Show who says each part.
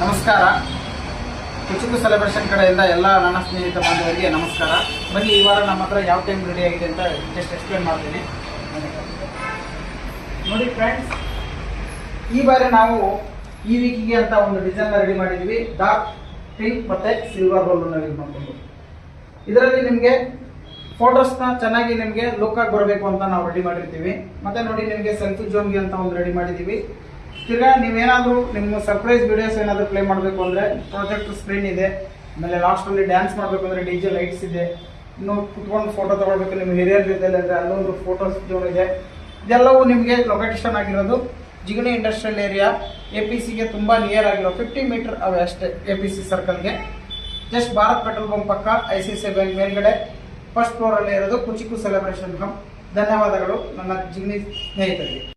Speaker 1: ನಮಸ್ಕಾರ. ಕುಚುಕು ಸೆಲೆಬ್ರೇಷನ್ ಕಡೆಯಿಂದ ಎಲ್ಲ ನನ್ನ ಸ್ನೇಹಿತ ಬಾಂಧವರಿಗೆ ನಮಸ್ಕಾರ. ಬನ್ನಿ, ಈ ವಾರ ನಮ್ಮ ಹತ್ರ ಯಾವ ಟೈಮ್ ರೆಡಿ ಆಗಿದೆ ಅಂತ ಜಸ್ಟ್ ಎಕ್ಸ್ಪ್ಲೇನ್ ಮಾಡ್ತೀನಿ. ನೋಡಿ ಫ್ರೆಂಡ್ಸ್, ಈ ಬಾರಿ ನಾವು ಈ ವೀಕಿಗೆ ಅಂತ ಒಂದು ಡಿಸೈನ್ ರೆಡಿ ಮಾಡಿದ್ವಿ. ಡಾರ್ಕ್ ಪಿಂಕ್ ಮತ್ತು ಸಿಲ್ವರ್ ರೋಲ್ ಯೂಸ್ ಮಾಡಿಕೊಂಡು ಇದರಲ್ಲಿ ನಿಮಗೆ ಫೋಟೋಸ್ನ ಚೆನ್ನಾಗಿ ನಿಮಗೆ ಲುಕ್ ಆಗಿ ಬರಬೇಕು ಅಂತ ನಾವು ರೆಡಿ ಮಾಡಿರ್ತೀವಿ. ಮತ್ತೆ ನೋಡಿ, ನಿಮಗೆ ಸೆಲ್ಫಿ ಜೋನ್ಗೆ ಅಂತ ಒಂದು ರೆಡಿ ಮಾಡಿದ್ದೀವಿ. ತಿರ್ಗಾ ನೀವೇನಾದರೂ ನಿಮ್ಮ ಸರ್ಪ್ರೈಸ್ ವಿಡಿಯೋಸ್ ಏನಾದರೂ ಪ್ಲೇ ಮಾಡಬೇಕು ಅಂದರೆ ಪ್ರೊಜೆಕ್ಟರ್ ಸ್ಕ್ರೀನ್ ಇದೆ. ಆಮೇಲೆ ಲಾಸ್ಟಲ್ಲಿ ಡ್ಯಾನ್ಸ್ ಮಾಡಬೇಕು ಅಂದರೆ DJ ಲೈಟ್ಸ್ ಇದೆ. ಇನ್ನು ಕುತ್ಕೊಂಡು ಫೋಟೋ ತೊಗೊಳ್ಬೇಕು ನಿಮ್ಮ ಹಿರಿಯರ ಜೊತೆಲಿ ಅಂದರೆ ಅಲ್ಲೊಂದು ಫೋಟೋಸ್ ಜೋನ್ ಇದೆ. ಇದೆಲ್ಲವೂ ನಿಮಗೆ ಲೊಕೇಶನ್ ಆಗಿರೋದು ಜಿಗಣಿ ಇಂಡಸ್ಟ್ರಿಯಲ್ ಏರಿಯಾ, APCಗೆ ತುಂಬ ನಿಯರ್ ಆಗಿರೋ 50 ಮೀಟರ್ ಅವೆ ಅಷ್ಟೇ. APC ಸರ್ಕಲ್ಗೆ ಜಸ್ಟ್ ಭಾರತ್ ಪೆಟ್ರೋಲ್ ಬಂಕ್ ಪಕ್ಕ ICICI ಬ್ಯಾಂಕ್ ಮೇಲ್ಗಡೆ ಫಸ್ಟ್ ಫ್ಲೋರಲ್ಲಿ ಇರೋದು ಕುಚಿಕು ಸೆಲೆಬ್ರೇಷನ್ ಹಬ್. ಧನ್ಯವಾದಗಳು ನನ್ನ ಜಿಗಣಿ ಸ್ನೇಹಿತರಿಗೆ.